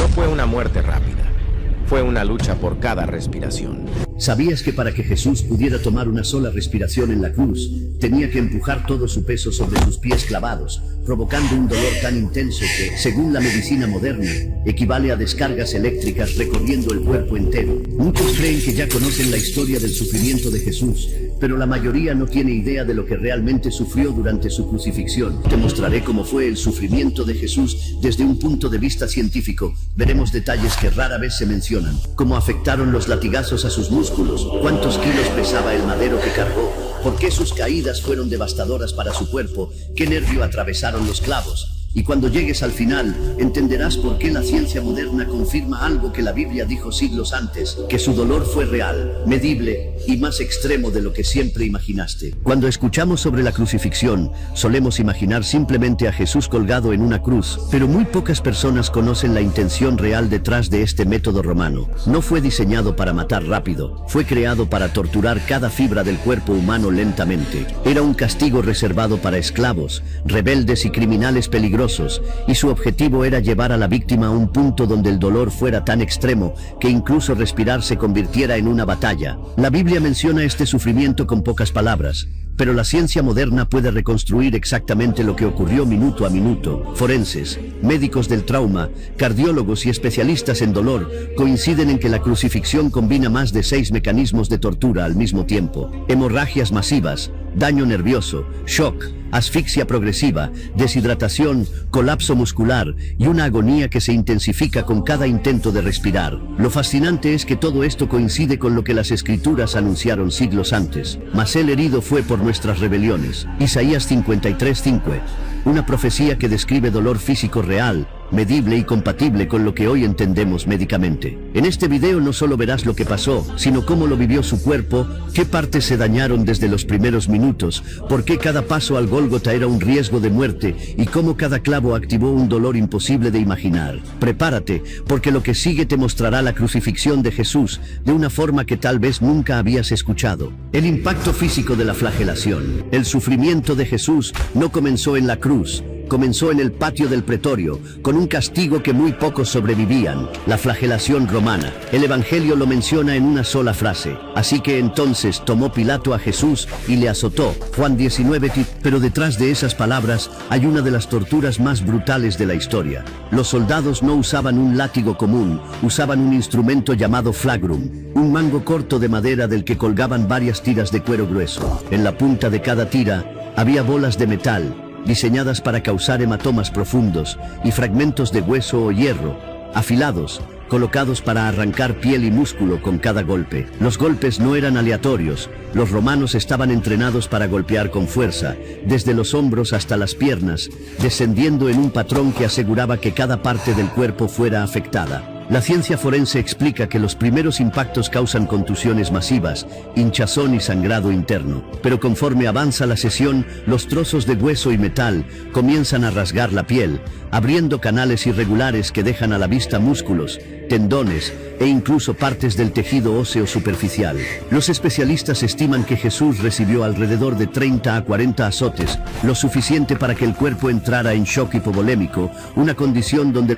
No fue una muerte rápida. Fue una lucha por cada respiración. ¿Sabías que para que Jesús pudiera tomar una sola respiración en la cruz, tenía que empujar todo su peso sobre sus pies clavados, provocando un dolor tan intenso que, según la medicina moderna, equivale a descargas eléctricas recorriendo el cuerpo entero? Muchos creen que ya conocen la historia del sufrimiento de Jesús, pero la mayoría no tiene idea de lo que realmente sufrió durante su crucifixión. Te mostraré cómo fue el sufrimiento de Jesús desde un punto de vista científico. Veremos detalles que rara vez se mencionan, cómo afectaron los latigazos a sus músculos, cuántos kilos pesaba el madero que cargó, por qué sus caídas fueron devastadoras para su cuerpo, qué nervio atravesaron los clavos. Y cuando llegues al final, entenderás por qué la ciencia moderna confirma algo que la Biblia dijo siglos antes, que su dolor fue real, medible y más extremo de lo que siempre imaginaste. Cuando escuchamos sobre la crucifixión, solemos imaginar simplemente a Jesús colgado en una cruz, pero muy pocas personas conocen la intención real detrás de este método romano. No fue diseñado para matar rápido, fue creado para torturar cada fibra del cuerpo humano lentamente. Era un castigo reservado para esclavos, rebeldes y criminales peligrosos, y su objetivo era llevar a la víctima a un punto donde el dolor fuera tan extremo que incluso respirar se convirtiera en una batalla. La Biblia menciona este sufrimiento con pocas palabras, pero la ciencia moderna puede reconstruir exactamente lo que ocurrió minuto a minuto. Forenses, médicos del trauma, cardiólogos y especialistas en dolor coinciden en que la crucifixión combina más de 6 mecanismos de tortura al mismo tiempo: hemorragias masivas, daño nervioso, shock, asfixia progresiva, deshidratación, colapso muscular y una agonía que se intensifica con cada intento de respirar. Lo fascinante es que todo esto coincide con lo que las escrituras anunciaron siglos antes. Mas el herido fue por nuestras rebeliones. Isaías 53:5, una profecía que describe dolor físico real, medible y compatible con lo que hoy entendemos médicamente. En este video no solo verás lo que pasó, sino cómo lo vivió su cuerpo, qué partes se dañaron desde los primeros minutos, por qué cada paso al Gólgota era un riesgo de muerte y cómo cada clavo activó un dolor imposible de imaginar. Prepárate, porque lo que sigue te mostrará la crucifixión de Jesús de una forma que tal vez nunca habías escuchado. El impacto físico de la flagelación. El sufrimiento de Jesús no comenzó en la cruz. Comenzó en el patio del pretorio, con un castigo que muy pocos sobrevivían: la flagelación romana. El Evangelio lo menciona en una sola frase: así que entonces tomó Pilato a Jesús y le azotó. Juan 19. Pero detrás de esas palabras hay una de las torturas más brutales de la historia. Los soldados no usaban un látigo común, usaban un instrumento llamado flagrum, un mango corto de madera del que colgaban varias tiras de cuero grueso. En la punta de cada tira había bolas de metal, diseñadas para causar hematomas profundos, y fragmentos de hueso o hierro, afilados, colocados para arrancar piel y músculo con cada golpe. Los golpes no eran aleatorios. Los romanos estaban entrenados para golpear con fuerza, desde los hombros hasta las piernas, descendiendo en un patrón que aseguraba que cada parte del cuerpo fuera afectada. La ciencia forense explica que los primeros impactos causan contusiones masivas, hinchazón y sangrado interno. Pero conforme avanza la sesión, los trozos de hueso y metal comienzan a rasgar la piel, abriendo canales irregulares que dejan a la vista músculos, tendones e incluso partes del tejido óseo superficial. Los especialistas estiman que Jesús recibió alrededor de 30 a 40 azotes, lo suficiente para que el cuerpo entrara en shock hipovolémico, una condición donde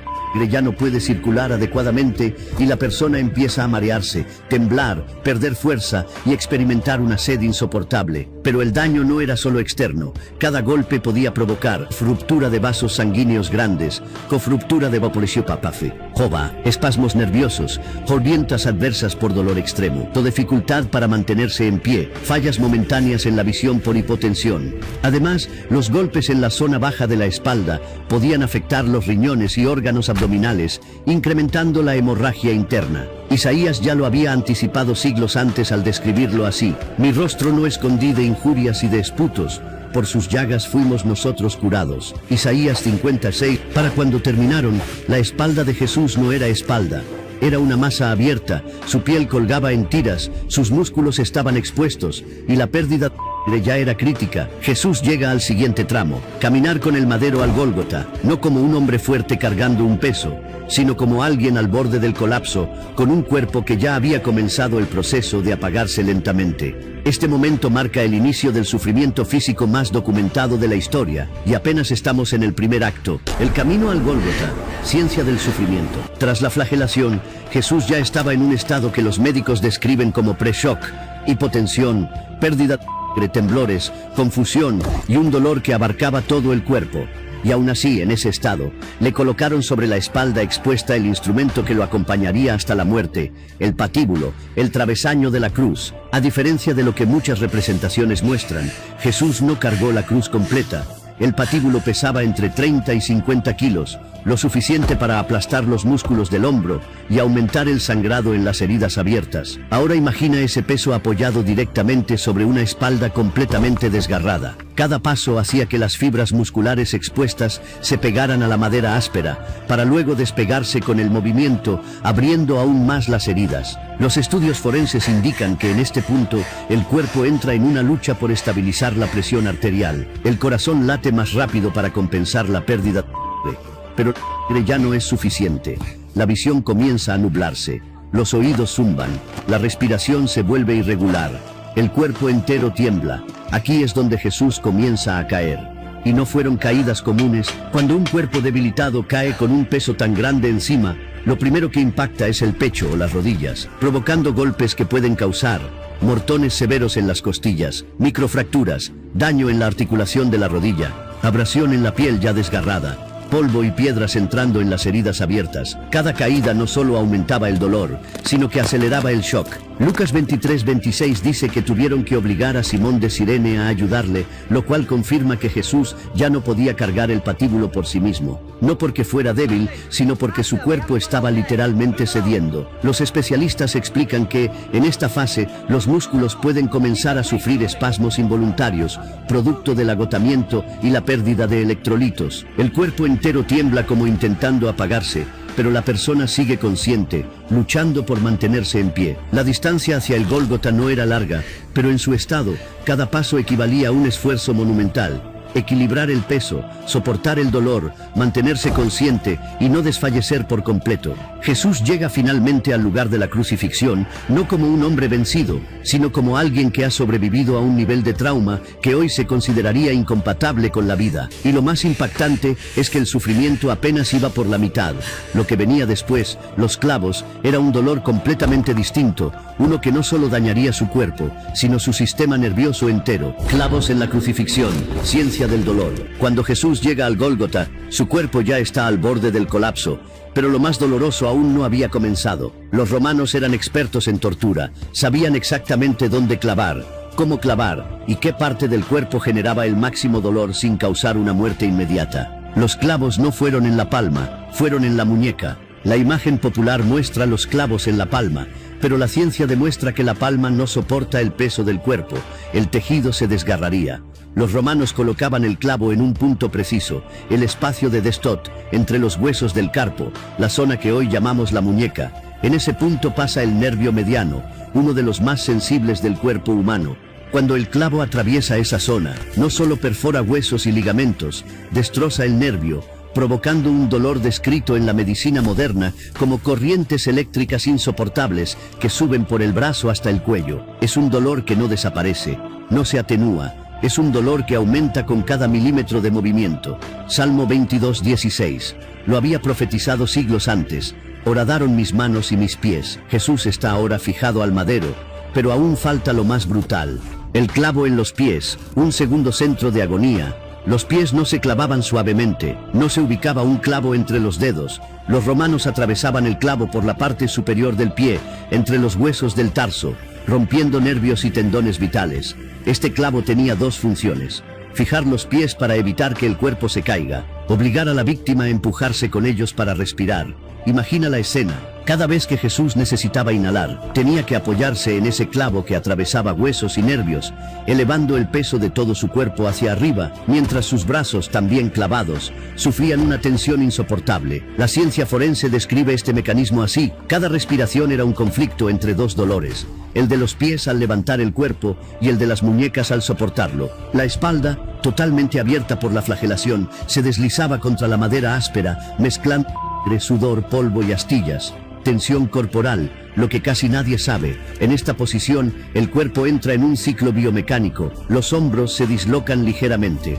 ya no puede circular adecuadamente y la persona empieza a marearse, temblar, perder fuerza y experimentar una sed insoportable. Pero el daño no era solo externo. Cada golpe podía provocar ruptura de vasos sanguíneos grandes, cofruptura de vaporiciopapáfe, jova, espasmos nerviosos, jodientas adversas por dolor extremo, o dificultad para mantenerse en pie, fallas momentáneas en la visión por hipotensión. Además, los golpes en la zona baja de la espalda podían afectar los riñones y órganos abdominales, incrementando la hemorragia interna. Isaías ya lo había anticipado siglos antes al describirlo así: mi rostro no escondí de injurias y de esputos, por sus llagas fuimos nosotros curados. Isaías 56. Para cuando terminaron, la espalda de Jesús no era espalda, era una masa abierta, su piel colgaba en tiras, sus músculos estaban expuestos, y la pérdida ya era crítica. Jesús llega al siguiente tramo: caminar con el madero al Gólgota, no como un hombre fuerte cargando un peso, sino como alguien al borde del colapso, con un cuerpo que ya había comenzado el proceso de apagarse lentamente. Este momento marca el inicio del sufrimiento físico más documentado de la historia, y apenas estamos en el primer acto, el camino al Gólgota, ciencia del sufrimiento. Tras la flagelación, Jesús ya estaba en un estado que los médicos describen como pre-shock: hipotensión, pérdida de temblores, confusión y un dolor que abarcaba todo el cuerpo. Y aún así, en ese estado, le colocaron sobre la espalda expuesta el instrumento que lo acompañaría hasta la muerte, el patíbulo, el travesaño de la cruz. A diferencia de lo que muchas representaciones muestran, Jesús no cargó la cruz completa. El patíbulo pesaba entre 30 y 50 kilos, lo suficiente para aplastar los músculos del hombro y aumentar el sangrado en las heridas abiertas. Ahora imagina ese peso apoyado directamente sobre una espalda completamente desgarrada. Cada paso hacía que las fibras musculares expuestas se pegaran a la madera áspera, para luego despegarse con el movimiento, abriendo aún más las heridas. Los estudios forenses indican que en este punto el cuerpo entra en una lucha por estabilizar la presión arterial. El corazón late más rápido para compensar la pérdida de sangre, pero ya no es suficiente. La visión comienza a nublarse, los oídos zumban, la respiración se vuelve irregular, el cuerpo entero tiembla. Aquí es donde Jesús comienza a caer. Y no fueron caídas comunes. Cuando un cuerpo debilitado cae con un peso tan grande encima, lo primero que impacta es el pecho o las rodillas, provocando golpes que pueden causar mortones severos en las costillas, microfracturas, daño en la articulación de la rodilla, abrasión en la piel ya desgarrada, polvo y piedras entrando en las heridas abiertas. Cada caída no solo aumentaba el dolor, sino que aceleraba el shock. Lucas 23:26 dice que tuvieron que obligar a Simón de Cirene a ayudarle, lo cual confirma que Jesús ya no podía cargar el patíbulo por sí mismo. No porque fuera débil, sino porque su cuerpo estaba literalmente cediendo. Los especialistas explican que, en esta fase, los músculos pueden comenzar a sufrir espasmos involuntarios, producto del agotamiento y la pérdida de electrolitos. El cuerpo entero tiembla como intentando apagarse, pero la persona sigue consciente, luchando por mantenerse en pie. La distancia hacia el Gólgota no era larga, pero en su estado, cada paso equivalía a un esfuerzo monumental. Equilibrar el peso, soportar el dolor, mantenerse consciente y no desfallecer por completo. Jesús llega finalmente al lugar de la crucifixión, no como un hombre vencido, sino como alguien que ha sobrevivido a un nivel de trauma que hoy se consideraría incompatible con la vida. Y lo más impactante es que el sufrimiento apenas iba por la mitad. Lo que venía después, los clavos, era un dolor completamente distinto, uno que no solo dañaría su cuerpo, sino su sistema nervioso entero. Clavos en la crucifixión, ciencia del dolor. Cuando Jesús llega al Gólgota, su cuerpo ya está al borde del colapso, pero lo más doloroso aún no había comenzado. Los romanos eran expertos en tortura, sabían exactamente dónde clavar, cómo clavar y qué parte del cuerpo generaba el máximo dolor sin causar una muerte inmediata. Los clavos no fueron en la palma, fueron en la muñeca. La imagen popular muestra los clavos en la palma, pero la ciencia demuestra que la palma no soporta el peso del cuerpo, el tejido se desgarraría. Los romanos colocaban el clavo en un punto preciso, el espacio de Destot, entre los huesos del carpo, la zona que hoy llamamos la muñeca. En ese punto pasa el nervio mediano, uno de los más sensibles del cuerpo humano. Cuando el clavo atraviesa esa zona, no solo perfora huesos y ligamentos, destroza el nervio, provocando un dolor descrito en la medicina moderna como corrientes eléctricas insoportables que suben por el brazo hasta el cuello. Es un dolor que no desaparece, no se atenúa. Es un dolor que aumenta con cada milímetro de movimiento. Salmo 22:16. Lo había profetizado siglos antes. Horadaron mis manos y mis pies. Jesús está ahora fijado al madero, pero aún falta lo más brutal. El clavo en los pies, un segundo centro de agonía. Los pies no se clavaban suavemente, no se ubicaba un clavo entre los dedos. Los romanos atravesaban el clavo por la parte superior del pie, entre los huesos del tarso, rompiendo nervios y tendones vitales. Este clavo tenía dos funciones: fijar los pies para evitar que el cuerpo se caiga, obligar a la víctima a empujarse con ellos para respirar. Imagina la escena: Cada vez que Jesús necesitaba inhalar, tenía que apoyarse en ese clavo que atravesaba huesos y nervios, elevando el peso de todo su cuerpo hacia arriba, mientras sus brazos, también clavados, sufrían una tensión insoportable. La ciencia forense describe este mecanismo así: cada respiración era un conflicto entre dos dolores, el de los pies al levantar el cuerpo y el de las muñecas al soportarlo. La espalda, totalmente abierta por la flagelación, se deslizaba contra la madera áspera, mezclando sudor, polvo y astillas. Tensión corporal, lo que casi nadie sabe. En esta posición, el cuerpo entra en un ciclo biomecánico. Los hombros se dislocan ligeramente.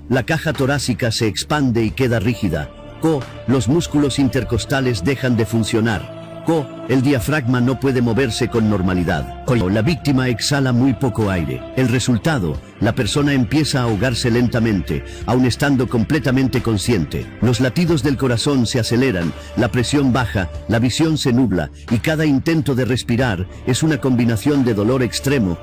La caja torácica se expande y queda rígida. Los músculos intercostales dejan de funcionar. El diafragma no puede moverse con normalidad. La víctima exhala muy poco aire. El resultado: la persona empieza a ahogarse lentamente, aun estando completamente consciente. Los latidos del corazón se aceleran, la presión baja, la visión se nubla, y cada intento de respirar es una combinación de dolor extremo,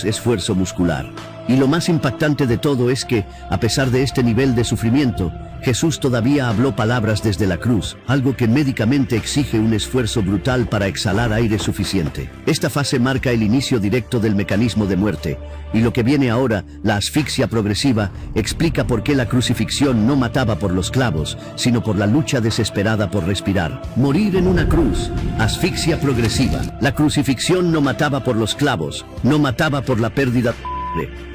esfuerzo muscular. Y lo más impactante de todo es que, a pesar de este nivel de sufrimiento, Jesús todavía habló palabras desde la cruz, algo que médicamente exige un esfuerzo brutal para exhalar aire suficiente. Esta fase marca el inicio directo del mecanismo de muerte, y lo que viene ahora, la asfixia progresiva, explica por qué la crucifixión no mataba por los clavos, sino por la lucha desesperada por respirar. Morir en una cruz, asfixia progresiva. La crucifixión no mataba por los clavos, no mataba por la pérdida,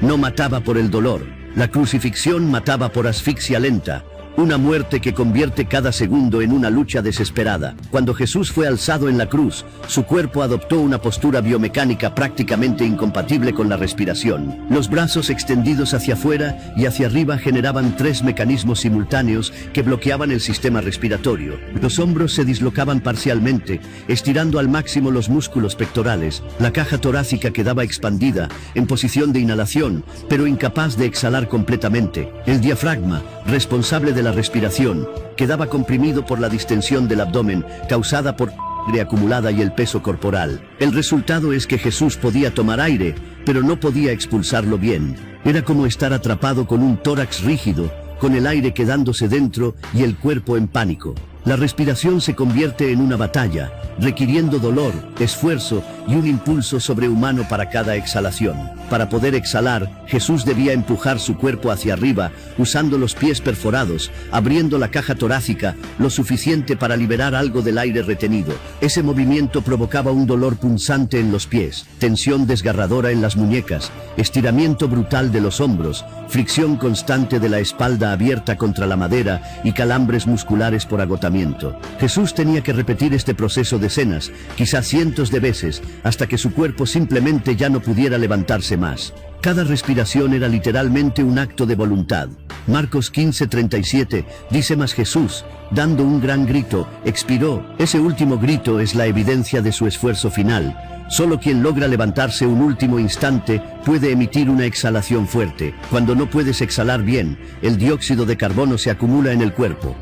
no mataba por el dolor. La crucifixión mataba por asfixia lenta, una muerte que convierte cada segundo en una lucha desesperada. Cuando Jesús fue alzado en la cruz, su cuerpo adoptó una postura biomecánica prácticamente incompatible con la respiración. Los brazos extendidos hacia afuera y hacia arriba generaban tres mecanismos simultáneos que bloqueaban el sistema respiratorio. Los hombros se dislocaban parcialmente, estirando al máximo los músculos pectorales. La caja torácica quedaba expandida, en posición de inhalación, pero incapaz de exhalar completamente. El diafragma, responsable de la respiración, quedaba comprimido por la distensión del abdomen causada por sangre acumulada y el peso corporal. El resultado es que Jesús podía tomar aire, pero no podía expulsarlo bien. Era como estar atrapado con un tórax rígido, con el aire quedándose dentro y el cuerpo en pánico. La respiración se convierte en una batalla, requiriendo dolor, esfuerzo y un impulso sobrehumano para cada exhalación. Para poder exhalar, Jesús debía empujar su cuerpo hacia arriba, usando los pies perforados, abriendo la caja torácica lo suficiente para liberar algo del aire retenido. Ese movimiento provocaba un dolor punzante en los pies, tensión desgarradora en las muñecas, estiramiento brutal de los hombros, fricción constante de la espalda abierta contra la madera y calambres musculares por agotamiento. Jesús tenía que repetir este proceso decenas, quizás cientos de veces, hasta que su cuerpo simplemente ya no pudiera levantarse más. Cada respiración era literalmente un acto de voluntad. Marcos 15:37 dice: mas Jesús, dando un gran grito, expiró. Ese último grito es la evidencia de su esfuerzo final. Solo quien logra levantarse un último instante puede emitir una exhalación fuerte. Cuando no puedes exhalar bien, el dióxido de carbono se acumula en el cuerpo.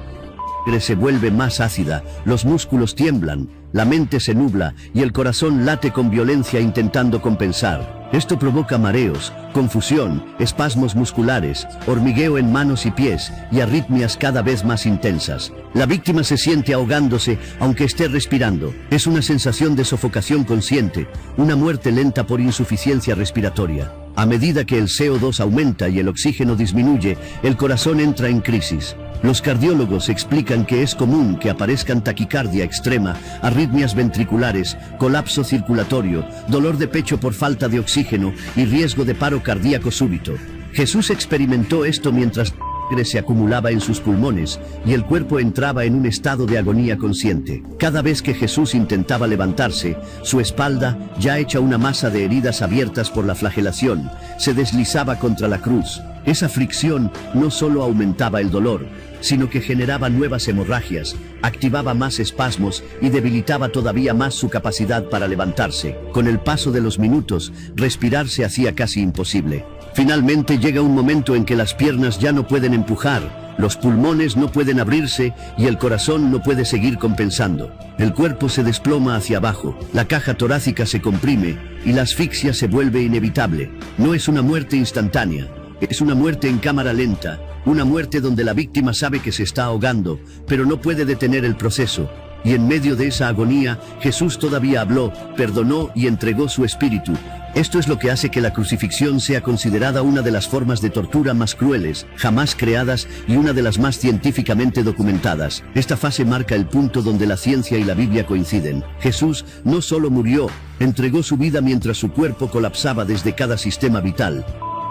Se vuelve más ácida, los músculos tiemblan, la mente se nubla y el corazón late con violencia intentando compensar. Esto provoca mareos, confusión, espasmos musculares, hormigueo en manos y pies y arritmias cada vez más intensas. La víctima se siente ahogándose aunque esté respirando. Es una sensación de sofocación consciente, una muerte lenta por insuficiencia respiratoria. A medida que el CO2 aumenta y el oxígeno disminuye, el corazón entra en crisis. Los cardiólogos explican que es común que aparezcan taquicardia extrema, arritmias ventriculares, colapso circulatorio, dolor de pecho por falta de oxígeno y riesgo de paro cardíaco súbito. Jesús experimentó esto mientras sangre se acumulaba en sus pulmones y el cuerpo entraba en un estado de agonía consciente. Cada vez que Jesús intentaba levantarse, su espalda, ya hecha una masa de heridas abiertas por la flagelación, se deslizaba contra la cruz. Esa fricción no solo aumentaba el dolor, sino que generaba nuevas hemorragias, activaba más espasmos y debilitaba todavía más su capacidad para levantarse. Con el paso de los minutos, respirar se hacía casi imposible. Finalmente llega un momento en que las piernas ya no pueden empujar, los pulmones no pueden abrirse y el corazón no puede seguir compensando. El cuerpo se desploma hacia abajo, la caja torácica se comprime y la asfixia se vuelve inevitable. No es una muerte instantánea, es una muerte en cámara lenta, una muerte donde la víctima sabe que se está ahogando, pero no puede detener el proceso. Y en medio de esa agonía, Jesús todavía habló, perdonó y entregó su espíritu. Esto es lo que hace que la crucifixión sea considerada una de las formas de tortura más crueles, jamás creadas y una de las más científicamente documentadas. Esta fase marca el punto donde la ciencia y la Biblia coinciden. Jesús no solo murió, entregó su vida mientras su cuerpo colapsaba desde cada sistema vital.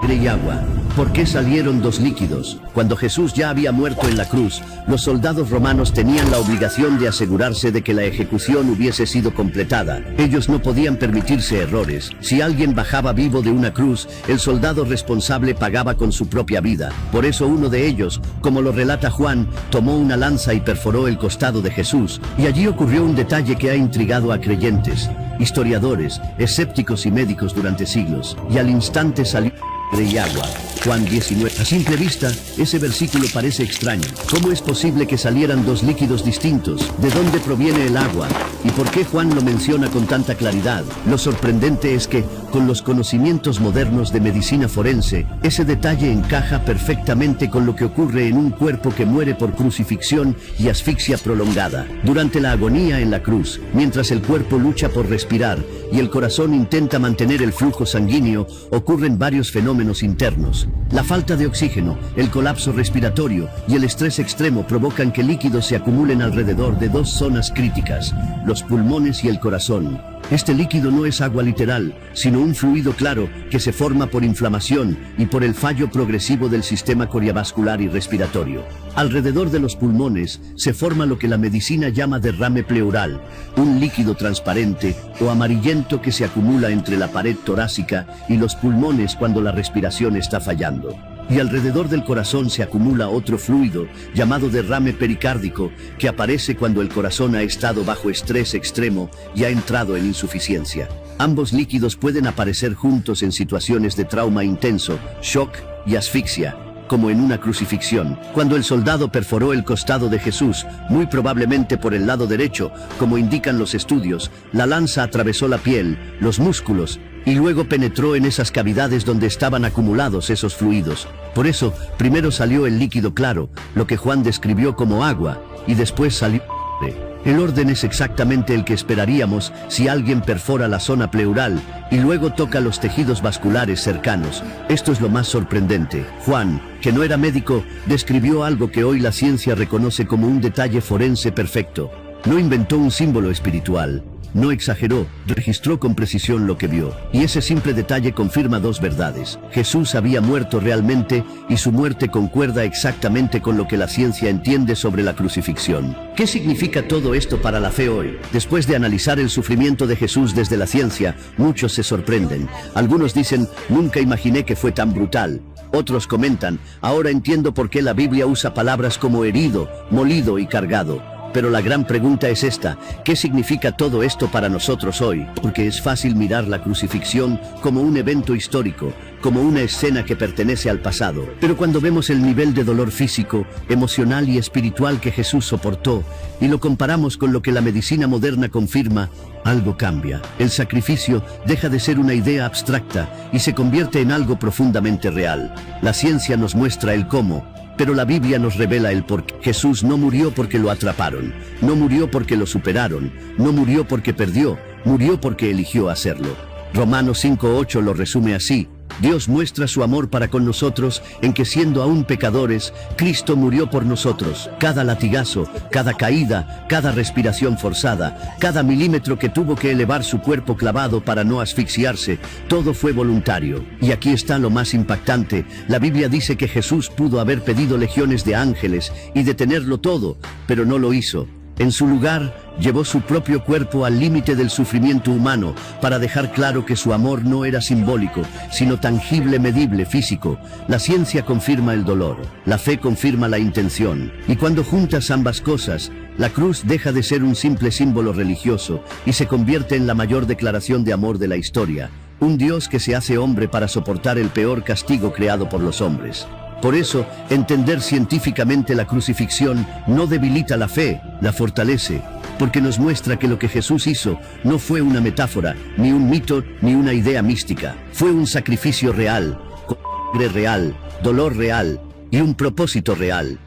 Y agua. ¿Por qué salieron dos líquidos? Cuando Jesús ya había muerto en la cruz, los soldados romanos tenían la obligación de asegurarse de que la ejecución hubiese sido completada. Ellos no podían permitirse errores. Si alguien bajaba vivo de una cruz, el soldado responsable pagaba con su propia vida. Por eso uno de ellos, como lo relata Juan, tomó una lanza y perforó el costado de Jesús. Y allí ocurrió un detalle que ha intrigado a creyentes, historiadores, escépticos y médicos durante siglos. Y al instante salió y agua. Juan 19. A simple vista, ese versículo parece extraño. ¿Cómo es posible que salieran dos líquidos distintos? ¿De dónde proviene el agua? ¿Y por qué Juan lo menciona con tanta claridad? Lo sorprendente es que, con los conocimientos modernos de medicina forense, ese detalle encaja perfectamente con lo que ocurre en un cuerpo que muere por crucifixión y asfixia prolongada. Durante la agonía en la cruz, mientras el cuerpo lucha por respirar y el corazón intenta mantener el flujo sanguíneo, ocurren varios fenómenos internos. La falta de oxígeno, el colapso respiratorio y el estrés extremo provocan que líquidos se acumulen alrededor de dos zonas críticas, los pulmones y el corazón. Este líquido no es agua literal, sino un fluido claro que se forma por inflamación y por el fallo progresivo del sistema cardiovascular y respiratorio. Alrededor de los pulmones se forma lo que la medicina llama derrame pleural, un líquido transparente o amarillento que se acumula entre la pared torácica y los pulmones cuando la respiración está fallando. Y alrededor del corazón se acumula otro fluido, llamado derrame pericárdico, que aparece cuando el corazón ha estado bajo estrés extremo y ha entrado en insuficiencia. Ambos líquidos pueden aparecer juntos en situaciones de trauma intenso, shock y asfixia, como en una crucifixión. Cuando el soldado perforó el costado de Jesús, muy probablemente por el lado derecho, como indican los estudios, la lanza atravesó la piel, los músculos, y luego penetró en esas cavidades donde estaban acumulados esos fluidos. Por eso, primero salió el líquido claro, lo que Juan describió como agua, y después salió sangre. El orden es exactamente el que esperaríamos si alguien perfora la zona pleural y luego toca los tejidos vasculares cercanos. Esto es lo más sorprendente. Juan, que no era médico, describió algo que hoy la ciencia reconoce como un detalle forense perfecto. No inventó un símbolo espiritual. No exageró, registró con precisión lo que vio. Y ese simple detalle confirma dos verdades. Jesús había muerto realmente y su muerte concuerda exactamente con lo que la ciencia entiende sobre la crucifixión. ¿Qué significa todo esto para la fe hoy? Después de analizar el sufrimiento de Jesús desde la ciencia, muchos se sorprenden. Algunos dicen, nunca imaginé que fue tan brutal. Otros comentan, ahora entiendo por qué la Biblia usa palabras como herido, molido y cargado. Pero la gran pregunta es esta, ¿qué significa todo esto para nosotros hoy? Porque es fácil mirar la crucifixión como un evento histórico, como una escena que pertenece al pasado. Pero cuando vemos el nivel de dolor físico, emocional y espiritual que Jesús soportó, y lo comparamos con lo que la medicina moderna confirma, algo cambia. El sacrificio deja de ser una idea abstracta y se convierte en algo profundamente real. La ciencia nos muestra el cómo, pero la Biblia nos revela el por qué. Jesús no murió porque lo atraparon, no murió porque lo superaron, no murió porque perdió, murió porque eligió hacerlo. Romanos 5:8 lo resume así: Dios muestra su amor para con nosotros en que siendo aún pecadores, Cristo murió por nosotros. Cada latigazo, cada caída, cada respiración forzada, cada milímetro que tuvo que elevar su cuerpo clavado para no asfixiarse, todo fue voluntario. Y aquí está lo más impactante: la Biblia dice que Jesús pudo haber pedido legiones de ángeles y detenerlo todo, pero no lo hizo. En su lugar, llevó su propio cuerpo al límite del sufrimiento humano para dejar claro que su amor no era simbólico, sino tangible, medible, físico. La ciencia confirma el dolor, la fe confirma la intención. Y cuando juntas ambas cosas, la cruz deja de ser un simple símbolo religioso y se convierte en la mayor declaración de amor de la historia. Un Dios que se hace hombre para soportar el peor castigo creado por los hombres. Por eso, entender científicamente la crucifixión no debilita la fe, la fortalece, porque nos muestra que lo que Jesús hizo no fue una metáfora, ni un mito, ni una idea mística. Fue un sacrificio real, con sangre real, dolor real y un propósito real.